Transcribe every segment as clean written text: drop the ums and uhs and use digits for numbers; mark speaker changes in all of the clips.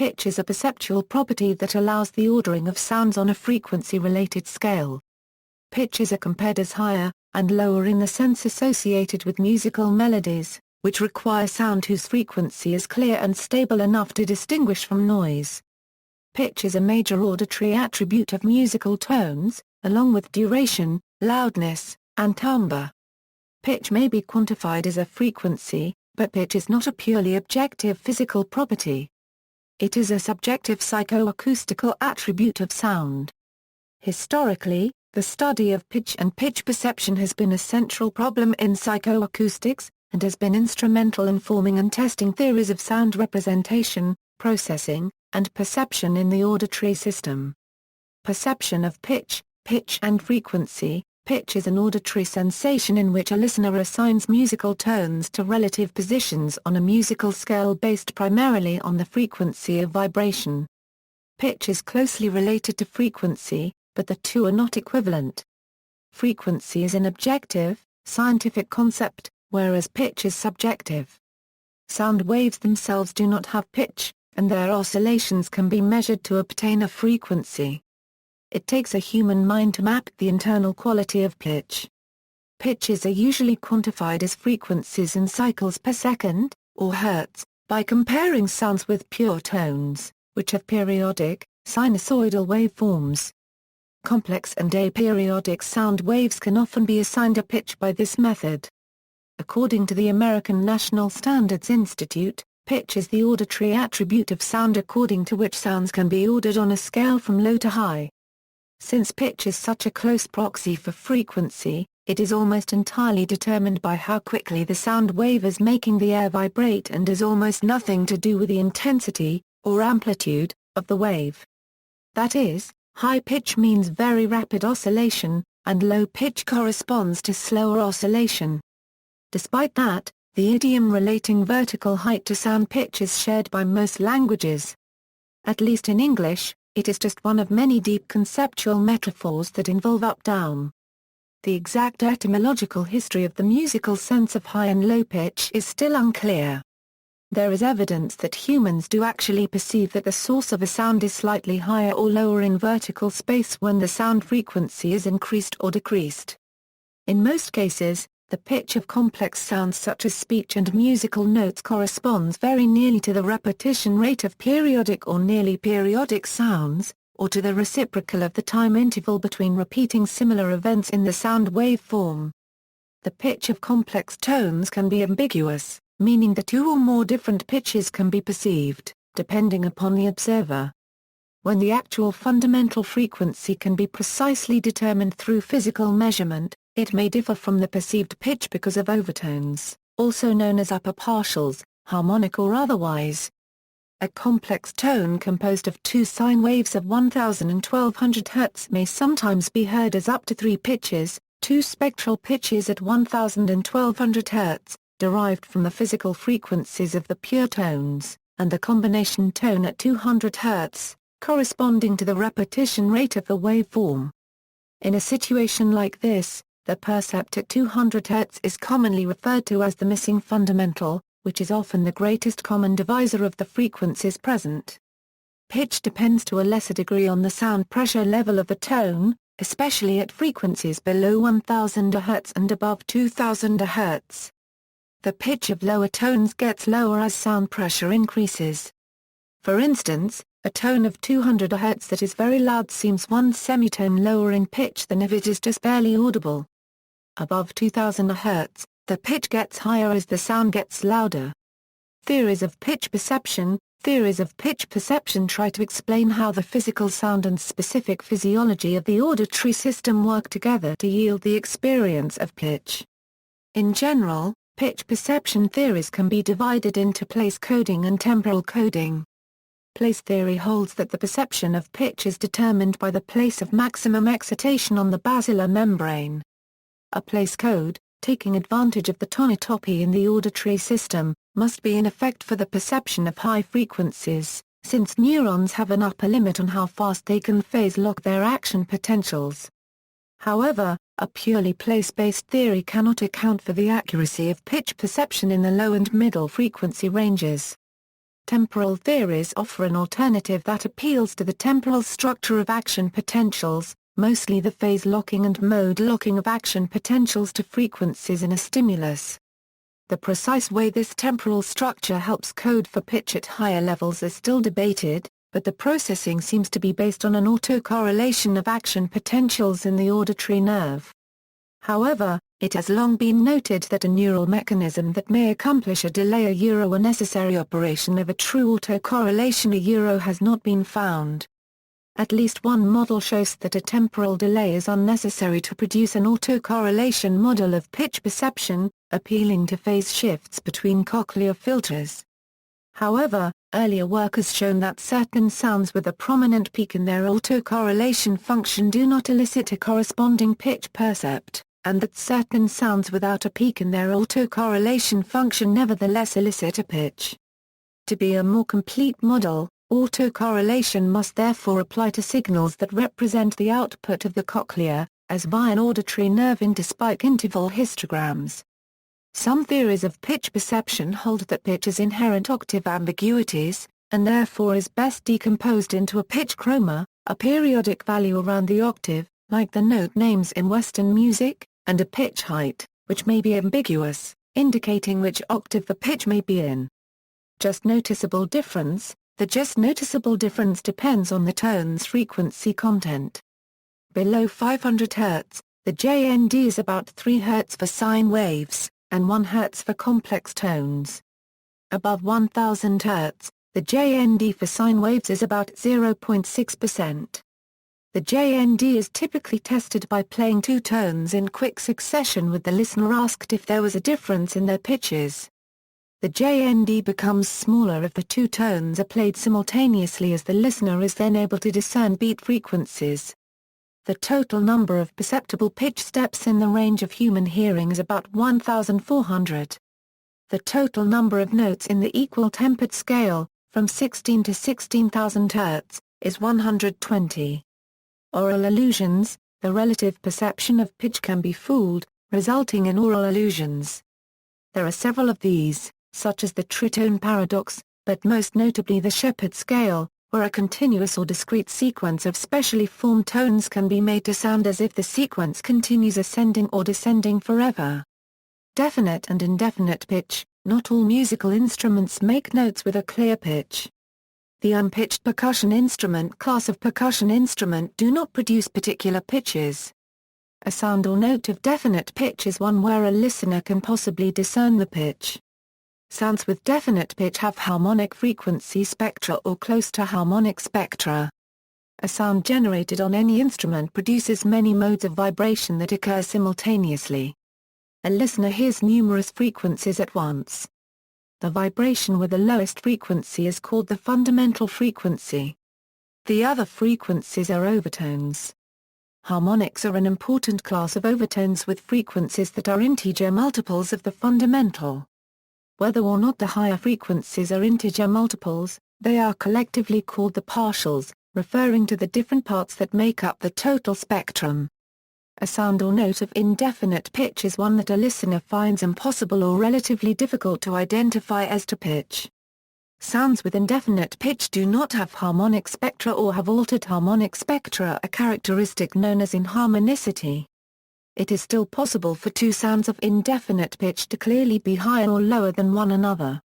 Speaker 1: Pitch is a perceptual property that allows the ordering of sounds on a frequency-related scale. Pitches are compared as higher and lower in the sense associated with musical melodies, which require sound whose frequency is clear and stable enough to distinguish from noise. Pitch is a major auditory attribute of musical tones, along with duration, loudness, and timbre. Pitch may be quantified as a frequency, but pitch is not a purely objective physical property. It is a subjective psychoacoustical attribute of sound. Historically, the study of pitch and pitch perception has been a central problem in psychoacoustics, and has been instrumental in forming and testing theories of sound representation, processing, and perception in the auditory system. Perception of pitch, pitch and frequency. Pitch is an auditory sensation in which a listener assigns musical tones to relative positions on a musical scale based primarily on the frequency of vibration. Pitch is closely related to frequency, but the two are not equivalent. Frequency is an objective, scientific concept, whereas pitch is subjective. Sound waves themselves do not have pitch, and their oscillations can be measured to obtain a frequency. It takes a human mind to map the internal quality of pitch. Pitches are usually quantified as frequencies in cycles per second, or hertz, by comparing sounds with pure tones, which have periodic, sinusoidal waveforms. Complex and aperiodic sound waves can often be assigned a pitch by this method. According to the American National Standards Institute, pitch is the auditory attribute of sound according to which sounds can be ordered on a scale from low to high. Since pitch is such a close proxy for frequency, it is almost entirely determined by how quickly the sound wave is making the air vibrate and has almost nothing to do with the intensity, or amplitude, of the wave. That is, high pitch means very rapid oscillation, and low pitch corresponds to slower oscillation. Despite that, the idiom relating vertical height to sound pitch is shared by most languages. At least in English, it is just one of many deep conceptual metaphors that involve up-down. The exact etymological history of the musical sense of high and low pitch is still unclear. There is evidence that humans do actually perceive that the source of a sound is slightly higher or lower in vertical space when the sound frequency is increased or decreased. In most cases, the pitch of complex sounds such as speech and musical notes corresponds very nearly to the repetition rate of periodic or nearly periodic sounds, or to the reciprocal of the time interval between repeating similar events in the sound waveform. The pitch of complex tones can be ambiguous, meaning that two or more different pitches can be perceived, depending upon the observer. When the actual fundamental frequency can be precisely determined through physical measurement, it may differ from the perceived pitch because of overtones, also known as upper partials, harmonic or otherwise. A complex tone composed of two sine waves of 1000 and 1200 Hz may sometimes be heard as up to three pitches, two spectral pitches at 1000 and 1200 Hz, derived from the physical frequencies of the pure tones, and the combination tone at 200 Hz, corresponding to the repetition rate of the waveform. In a situation like this, the percept at 200 Hz is commonly referred to as the missing fundamental, which is often the greatest common divisor of the frequencies present. Pitch depends to a lesser degree on the sound pressure level of the tone, especially at frequencies below 1000 Hz and above 2000 Hz. The pitch of lower tones gets lower as sound pressure increases. For instance, a tone of 200 Hz that is very loud seems one semitone lower in pitch than if it is just barely audible. Above 2000 Hz, the pitch gets higher as the sound gets louder. Theories of pitch perception. Theories of pitch perception try to explain how the physical sound and specific physiology of the auditory system work together to yield the experience of pitch. In general, pitch perception theories can be divided into place coding and temporal coding. Place theory holds that the perception of pitch is determined by the place of maximum excitation on the basilar membrane. A place code, taking advantage of the tonotopy in the auditory system, must be in effect for the perception of high frequencies, since neurons have an upper limit on how fast they can phase lock their action potentials. However, a purely place-based theory cannot account for the accuracy of pitch perception in the low and middle frequency ranges. Temporal theories offer an alternative that appeals to the temporal structure of action potentials, mostly the phase locking and mode locking of action potentials to frequencies in a stimulus. The precise way this temporal structure helps code for pitch at higher levels is still debated, but the processing seems to be based on an autocorrelation of action potentials in the auditory nerve. However, it has long been noted that a neural mechanism that may accomplish a delay a necessary operation of a true autocorrelation has not been found. At least one model shows that a temporal delay is unnecessary to produce an autocorrelation model of pitch perception, appealing to phase shifts between cochlear filters. However, earlier work has shown that certain sounds with a prominent peak in their autocorrelation function do not elicit a corresponding pitch percept, and that certain sounds without a peak in their autocorrelation function nevertheless elicit a pitch. To be a more complete model, autocorrelation must therefore apply to signals that represent the output of the cochlea, as via an auditory nerve interspike interval histograms. Some theories of pitch perception hold that pitch has inherent octave ambiguities, and therefore is best decomposed into a pitch chroma, a periodic value around the octave, like the note names in Western music, and a pitch height, which may be ambiguous, indicating which octave the pitch may be in. Just noticeable difference. The just noticeable difference depends on the tone's frequency content. Below 500 Hz, the JND is about 3 Hz for sine waves, and 1 Hz for complex tones. Above 1000 Hz, the JND for sine waves is about 0.6%. The JND is typically tested by playing 2 tones in quick succession with the listener asked if there was a difference in their pitches. The JND becomes smaller if the 2 tones are played simultaneously, as the listener is then able to discern beat frequencies. The total number of perceptible pitch steps in the range of human hearing is about 1,400. The total number of notes in the equal tempered scale, from 16 to 16,000 Hz, is 120. Aural illusions. The relative perception of pitch can be fooled, resulting in aural illusions. There are several of these, such as the tritone paradox, but most notably the Shepard scale, where a continuous or discrete sequence of specially formed tones can be made to sound as if the sequence continues ascending or descending forever. Definite and indefinite pitch. Not all musical instruments make notes with a clear pitch. The unpitched percussion instrument class of percussion instrument do not produce particular pitches. A sound or note of definite pitch is one where a listener can possibly discern the pitch. Sounds with definite pitch have harmonic frequency spectra or close to harmonic spectra. A sound generated on any instrument produces many modes of vibration that occur simultaneously. A listener hears numerous frequencies at once. The vibration with the lowest frequency is called the fundamental frequency. The other frequencies are overtones. Harmonics are an important class of overtones with frequencies that are integer multiples of the fundamental. Whether or not the higher frequencies are integer multiples, they are collectively called the partials, referring to the different parts that make up the total spectrum. A sound or note of indefinite pitch is one that a listener finds impossible or relatively difficult to identify as to pitch. Sounds with indefinite pitch do not have harmonic spectra or have altered harmonic spectra, a characteristic known as inharmonicity. It is still possible for 2 sounds of indefinite pitch to clearly be higher or lower than one another.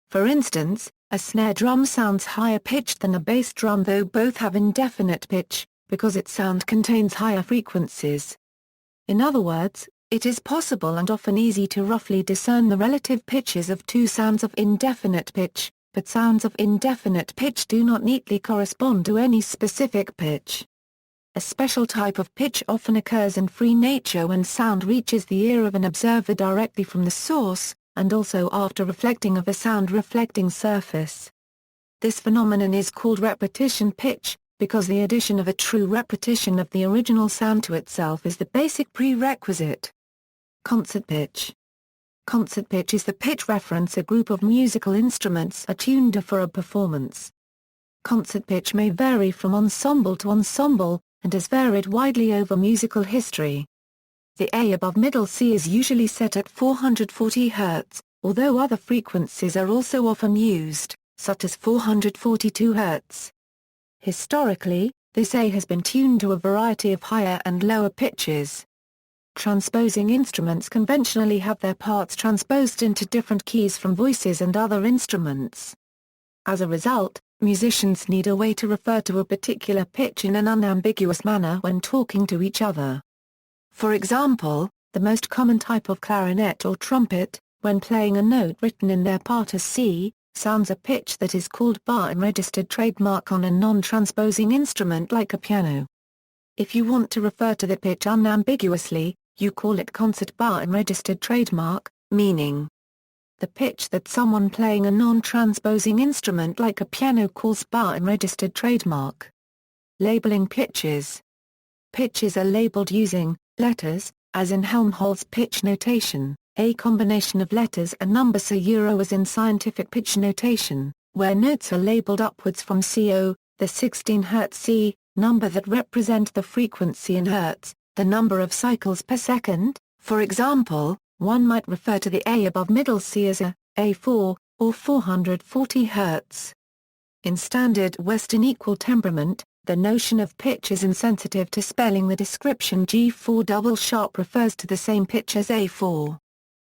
Speaker 1: For instance, a snare drum sounds higher pitched than a bass drum, though both have indefinite pitch, because its sound contains higher frequencies. In other words, it is possible and often easy to roughly discern the relative pitches of 2 sounds of indefinite pitch, but sounds of indefinite pitch do not neatly correspond to any specific pitch. A special type of pitch often occurs in free nature when sound reaches the ear of an observer directly from the source, and also after reflecting of a sound reflecting surface. This phenomenon is called repetition pitch, because the addition of a true repetition of the original sound to itself is the basic prerequisite. Concert pitch. Concert pitch is the pitch reference a group of musical instruments are tuned for a performance. Concert pitch may vary from ensemble to ensemble, and has varied widely over musical history. The A above middle C is usually set at 440 Hz, although other frequencies are also often used, such as 442 Hz. Historically, this A has been tuned to a variety of higher and lower pitches. Transposing instruments conventionally have their parts transposed into different keys from voices and other instruments. As a result, musicians need a way to refer to a particular pitch in an unambiguous manner when talking to each other. For example, the most common type of clarinet or trumpet, when playing a note written in their part as C, sounds a pitch that is called bar in registered trademark on a non-transposing instrument like a piano. If you want to refer to the pitch unambiguously, you call it concert bar in registered trademark, meaning the pitch that someone playing a non-transposing instrument like a piano calls bar in registered trademark. Labeling pitches. Pitches are labeled using letters, as in Helmholtz pitch notation, a combination of letters and numbers as in scientific pitch notation, where notes are labeled upwards from CO, the 16 Hz C, number that represent the frequency in Hz, the number of cycles per second. For example, one might refer to the A above middle C as a A4, or 440 Hz. In standard Western equal temperament, the notion of pitch is insensitive to spelling. The description G4 double sharp refers to the same pitch as A4.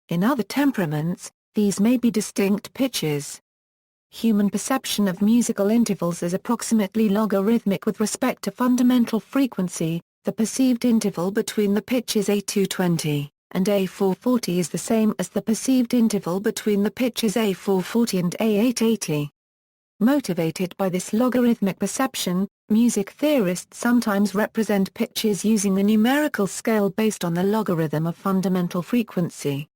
Speaker 1: In other temperaments, these may be distinct pitches. Human perception of musical intervals is approximately logarithmic with respect to fundamental frequency. The perceived interval between the pitches A220 and A440 is the same as the perceived interval between the pitches A440 and A880. Motivated by this logarithmic perception, music theorists sometimes represent pitches using the numerical scale based on the logarithm of fundamental frequency.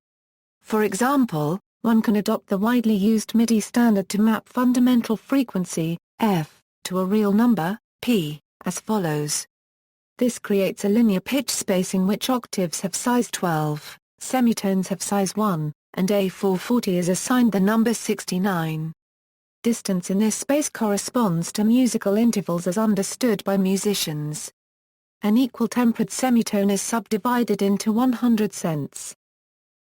Speaker 1: For example, one can adopt the widely used MIDI standard to map fundamental frequency, F, to a real number, P, as follows. This creates a linear pitch space in which octaves have size 12, semitones have size 1, and A440 is assigned the number 69. Distance in this space corresponds to musical intervals as understood by musicians. An equal-tempered semitone is subdivided into 100 cents.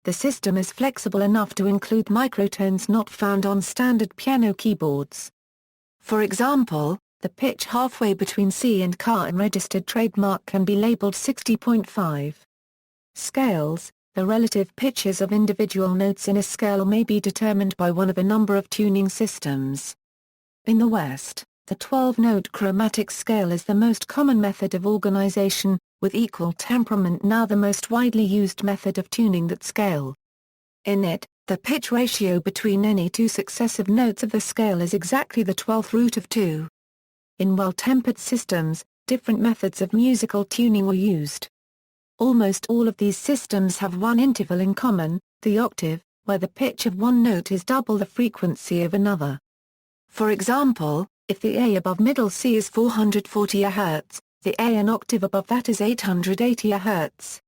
Speaker 1: The system is flexible enough to include microtones not found on standard piano keyboards. For example, the pitch halfway between C and Ca in registered trademark can be labeled 60.5. Scales. The relative pitches of individual notes in a scale may be determined by one of a number of tuning systems. In the West, the 12-note chromatic scale is the most common method of organization, with equal temperament now the most widely used method of tuning that scale. In it, the pitch ratio between any two successive notes of the scale is exactly the 12th root of 2. In well-tempered systems, different methods of musical tuning were used. Almost all of these systems have one interval in common, the octave, where the pitch of one note is double the frequency of another. For example, if the A above middle C is 440 Hz, the A an octave above that is 880 Hz.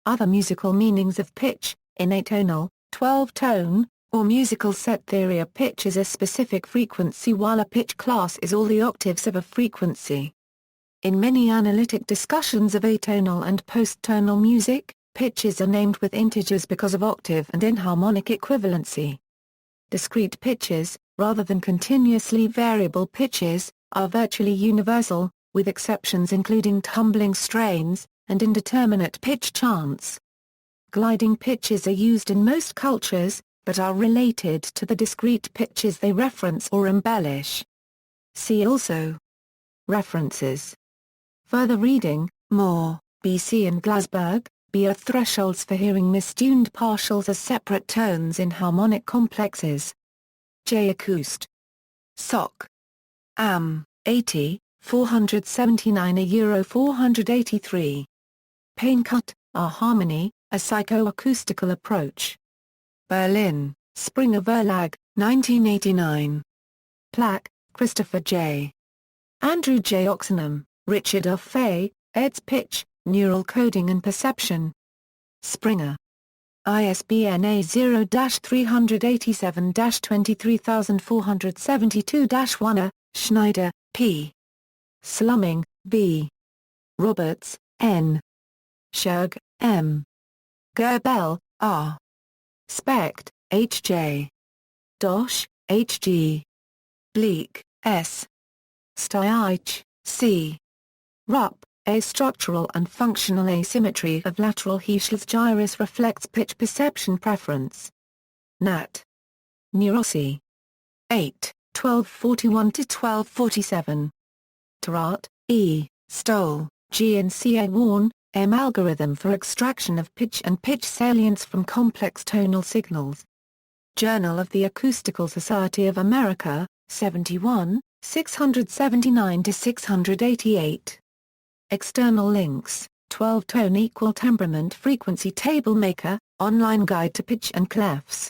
Speaker 1: Other musical meanings of pitch, in atonal, 12-tone, or musical set theory, a pitch is a specific frequency while a pitch class is all the octaves of a frequency. In many analytic discussions of atonal and post-tonal music, pitches are named with integers because of octave and inharmonic equivalency. Discrete pitches, rather than continuously variable pitches, are virtually universal, with exceptions including tumbling strains, and indeterminate pitch chants. Gliding pitches are used in most cultures, but are related to the discrete pitches they reference or embellish. See also. References. Further reading, Moore, B.C. and Glasberg, B. are thresholds for hearing mistuned partials as separate tones in harmonic complexes. J. Acoust. Soc. Am. 80, 479 Euro 483. Paincut, R. Harmony, A Psychoacoustical Approach. Berlin, Springer Verlag, 1989. Plack, Christopher J. Andrew J. Oxenham, Richard F. Fay, eds. Pitch, Neural Coding and Perception. Springer. ISBN A0-387-23472-1. Schneider, P. Slumming, B. Roberts, N. Scherg, M. Gerbel, R. Specht, H. J. Dosch, H. G. Bleek, S. Styaich, C. Rupp, A. Structural and functional asymmetry of lateral Heschl's gyrus reflects pitch perception preference. Nat. Neurosi. 8, 1241-1247. Tarat, E., Stoll, G. and C. A. Warne, M. Algorithm for extraction of pitch and pitch salience from complex tonal signals. Journal of the Acoustical Society of America, 71, 679-688. External links, 12-tone equal temperament frequency table maker, online guide to pitch and clefs.